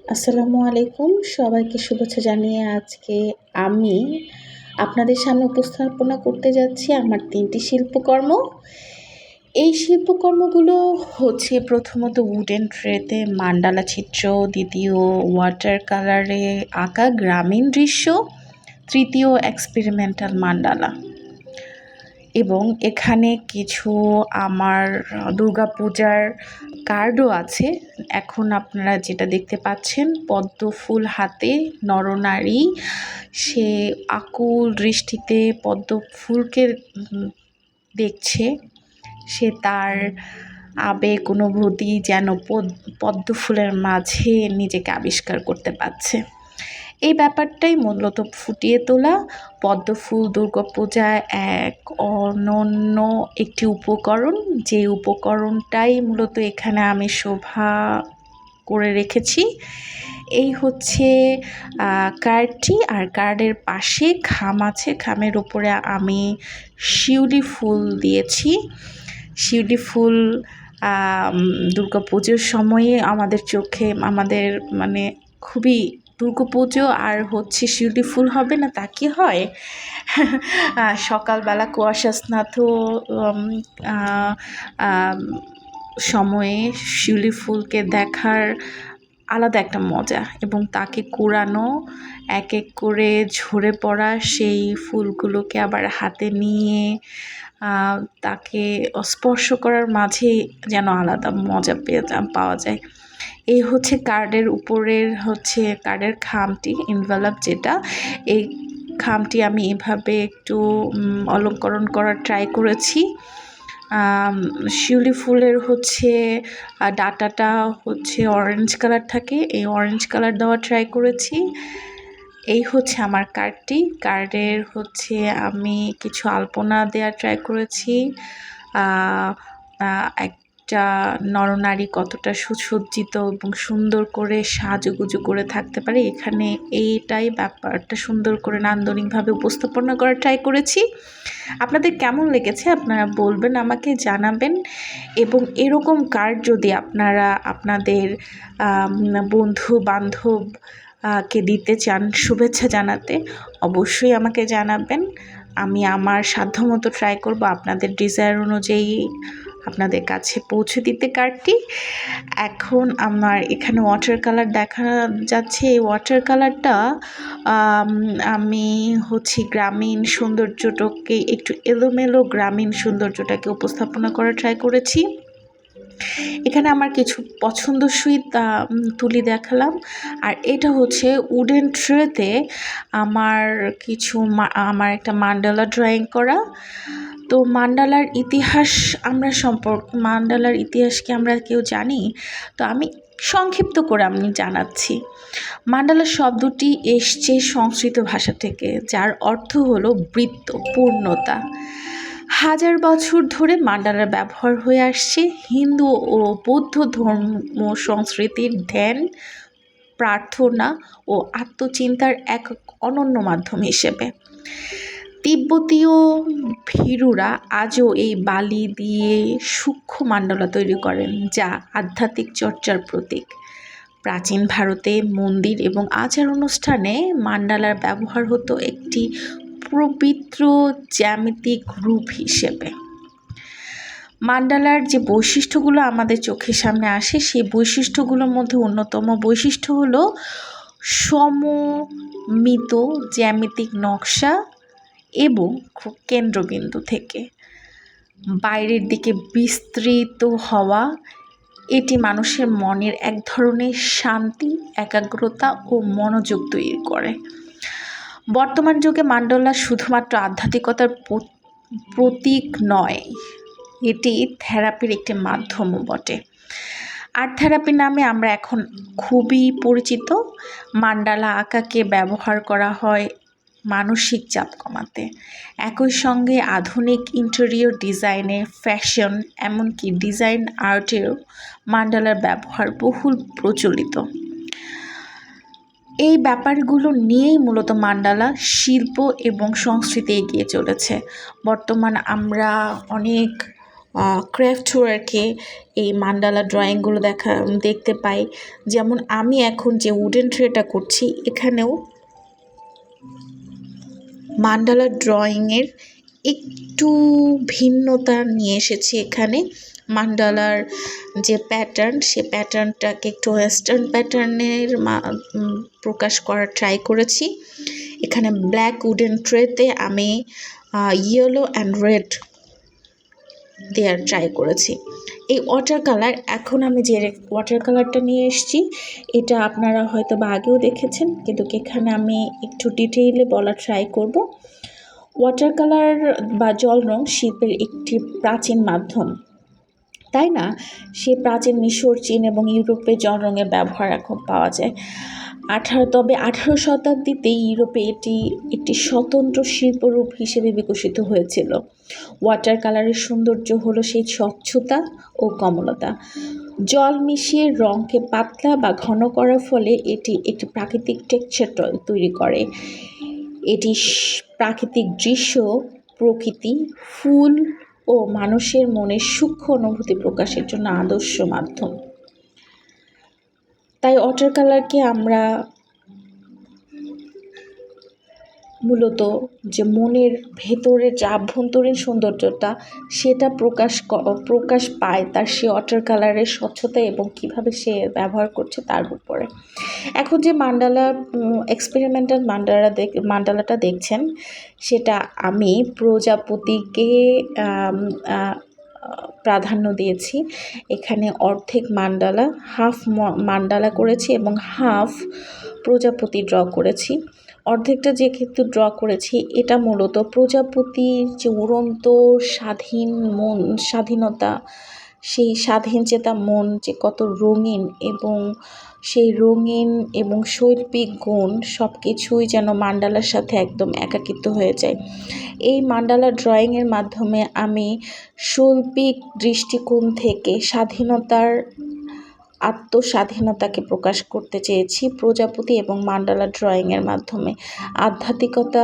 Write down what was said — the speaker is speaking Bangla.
আসসালামু আলাইকুম। সবাইকে শুভেচ্ছা জানিয়ে আজকে আমি আপনাদের সামনে উপস্থাপনা করতে যাচ্ছি আমার ৩টি শিল্পকর্ম। এই শিল্পকর্মগুলো হচ্ছে প্রথমত উডেন ট্রেতে মান্ডালা চিত্র, দ্বিতীয় ওয়াটার কালারে আঁকা গ্রামীণ দৃশ্য, তৃতীয় এক্সপেরিমেন্টাল মান্ডালা। এবং এখানে কিছু আমার দুর্গাপূজার কার্ডও আছে। এখন আপনারা যেটা দেখতে পাচ্ছেন, পদ্ম ফুল হাতে নরনারী, সে আকুল দৃষ্টিতে পদ্ম ফুলকে দেখছে। সে তার আবেগ অনুভূতি যেন পদ্ম ফুলের মাঝে নিজেকে আবিষ্কার করতে পারছে। এই ব্যাপারটাই মূলত ফুটিয়ে তোলা। পদ্মফুল দুর্গাপূজায় এক অনন্য একটি উপকরণ, যে উপকরণটাই মূলত এখানে আমি শোভা করে রেখেছি। এই হচ্ছে কার্ডটি, আর কার্ডের পাশে খাম আছে, খামের উপরে আমি শিউলি ফুল দিয়েছি। শিউলি ফুল দুর্গাপুজোর সময়ে আমাদের চোখে মানে খুবই, দুর্গাপুজো আর হচ্ছে শিউলি ফুল হবে না তা কি হয়? সকালবেলা কুয়াশা স্নাত সময়ে শিউলি ফুলকে দেখার আলাদা একটা মজা, এবং তাকে কুড়ানো, এক এক করে ঝরে পড়া সেই ফুলগুলোকে আবার হাতে নিয়ে তাকে স্পর্শ করার মাঝে যেন আলাদা মজা পাওয়া যায়। এই হচ্ছে কার্ডের উপরের কার্ডের খামটি, এনভেলপ যেটা, এই খামটি আমি এভাবে একটু অলঙ্করণ করার ট্রাই করেছি। শিউলি ফুলের ডাটাটা অরেঞ্জ কালার থাকে, এই অরেঞ্জ কালার দেওয়া ট্রাই করেছি। এই হচ্ছে আমার কার্ডটি। কার্ডের আমি কিছু আলপনা দেওয়ার ট্রাই করেছি। একটা নরনারী কতটা সুসজ্জিত এবং সুন্দর করে সাজুগুজু করে থাকতে পারে, এখানে এইটাই ব্যাপারটা সুন্দর করে নান্দনিকভাবে উপস্থাপনা করার ট্রাই করেছি। আপনাদের কেমন লেগেছে আপনারা বলবেন, আমাকে জানাবেন। এবং এরকম কার্ড যদি আপনারা আপনাদের বন্ধু বান্ধব কে দিতে চান শুভেচ্ছা জানাতে, অবশ্যই আমাকে জানাবেন। আমি আমার সাধ্যমতো ট্রাই করব আপনাদের ডিজায়ার অনুযায়ী আপনাদের কাছে পৌঁছে দিতে কার্ডটি। এখন আমার এখানে ওয়াটার কালার দেখা যাচ্ছে। এই ওয়াটার কালারটা আমি গ্রামীণ সৌন্দর্যটাকে একটু এলোমেলো গ্রামীণ সৌন্দর্যটাকে উপস্থাপনা করার ট্রাই করেছি। এখানে আমার কিছু পছন্দসই তুলি দেখালাম। আর এটা হচ্ছে উডেন ট্রেতে আমার একটা মান্ডালা ড্রয়িং করা। তো মান্ডালার ইতিহাস কি আমরা কেউ জানি? তো আমি সংক্ষিপ্ত করে জানাচ্ছি। মান্ডালা শব্দটি এসছে সংস্কৃত ভাষা থেকে, যার অর্থ হলো বৃত্ত, পূর্ণতা। হাজার বছর ধরে মান্ডালার ব্যবহার হয়ে আসছে হিন্দু ও বৌদ্ধ ধর্ম সংস্কৃতির ধ্যান, প্রার্থনা ও আত্মচিন্তার এক অনন্য মাধ্যম হিসেবে। তিব্বতীয় ভীরুরা আজও এই বালি দিয়ে সূক্ষ্ম মান্ডলা তৈরি করেন, যা আধ্যাত্মিক চর্চার প্রতীক। প্রাচীন ভারতে মন্দির এবং আচার অনুষ্ঠানে মান্ডালার ব্যবহার হতো একটি পবিত্র জ্যামিতিক রূপ হিসেবে। মান্ডালার যে বৈশিষ্ট্যগুলো আমাদের চোখের সামনে আসে, সেই বৈশিষ্ট্যগুলোর মধ্যে অন্যতম বৈশিষ্ট্য হলো সমমিত জ্যামিতিক নকশা এবং কেন্দ্রবিন্দু থেকে বাইরের দিকে বিস্তৃত হওয়া। এটি মানুষের মনের এক ধরনের শান্তি, একাগ্রতা ও মনোযোগ তৈরি করে। বর্তমান যুগে মান্ডালা শুধুমাত্র আধ্যাত্মিকতার প্রতীক নয়, এটি থেরাপির একটি মাধ্যমও বটে। আর্ট থেরাপি নামে আমরা এখন খুবই পরিচিত। মান্ডালা আঁকাকে ব্যবহার করা হয় মানসিক চাপ কমাতে। একই সঙ্গে আধুনিক ইন্টেরিয়র ডিজাইনে, ফ্যাশন, এমনকি ডিজাইন আর্টেও মান্ডালার ব্যবহার বহুল প্রচলিত। এই ব্যাপারগুলো নিয়েই মূলত মান্ডালা শিল্প এবং সংস্কৃতি এগিয়ে চলেছে। বর্তমান আমরা অনেক ক্রাফট ওয়ার্কে এই মান্ডালা ড্রয়িংগুলো দেখতে পাই। যেমন আমি এখন যে উডেন ট্রেটা করছি, এখানেও মান্ডালা ড্রয়িংয়ের একটু ভিন্নতা নিয়ে এসেছি। এখানে মান্ডালার যে প্যাটার্ন, সে প্যাটার্নটাকে একটু ওয়েস্টার্ন প্যাটার্নের প্রকাশ করার ট্রাই করেছি। এখানে ব্ল্যাক উডেন ট্রেতে আমি ইয়েলো অ্যান্ড রেড দেওয়ার ট্রাই করেছি। এই ওয়াটার কালার, এখন আমি যে ওয়াটার কালারটা নিয়ে এসেছি, এটা আপনারা হয়তো বা আগেও দেখেছেন, কিন্তু এখানে আমি একটু ডিটেইলে বলা ট্রাই করব। ওয়াটার কালার বা জল রং শিল্পের একটি প্রাচীন মাধ্যম, তাই না? সে প্রাচীন মিশর, চীন এবং ইউরোপে জল রঙের ব্যবহার এখন পাওয়া যায়। তবে 18 শতাব্দীতে ইউরোপে এটি একটি স্বতন্ত্র শিল্পরূপ হিসেবে বিকশিত হয়েছিল। ওয়াটার কালারের সৌন্দর্য হলো সেই স্বচ্ছতা ও কমলতা। জল মিশিয়ে রঙকে পাতলা বা ঘন করার ফলে এটি একটি প্রাকৃতিক টেক্সচার তৈরি করে। এটি প্রাকৃতিক দৃশ্য, প্রকৃতি, ফুল ও মানুষের মনের সূক্ষ্ম অনুভূতি প্রকাশের জন্য আদর্শ মাধ্যম। তাই ওয়াটার কালারকে আমরা মূলত যে মনের ভেতরের যে আভ্যন্তরীণ সৌন্দর্যটা, সেটা প্রকাশ পায় তার সে ওয়াটার কালারের স্বচ্ছতা এবং কিভাবে সে ব্যবহার করছে তার উপরে। এখন যে এক্সপেরিমেন্টাল মান্ডালাটা দেখছেন, সেটা আমি প্রজাপতিকে প্রাধান্য দিয়েছি। এখানে অর্ধেক মান্ডালা, হাফ মান্ডালা করেছি এবং হাফ প্রজাপতি ড্র করেছি। অর্ধেকটা যে ক্ষেত্রে ড্র করেছি, এটা মূলত প্রজাপতির যে উড়ন্ত স্বাধীনতা, সেই স্বাধীন চেতা মন যে কত রঙিন, এবং সেই রঙিন এবং শৈল্পিক গুণ সব কিছুই যেন মান্ডালার সাথে একদম একাকিত্ব হয়ে যায়। এই মান্ডালা ড্রয়িংয়ের মাধ্যমে আমি শৈল্পিক দৃষ্টিকোণ থেকে আত্মস্বাধীনতাকে প্রকাশ করতে চেয়েছি প্রজাপতি এবং মান্ডালা ড্রয়িংয়ের মাধ্যমে। আধ্যাত্মিকতা,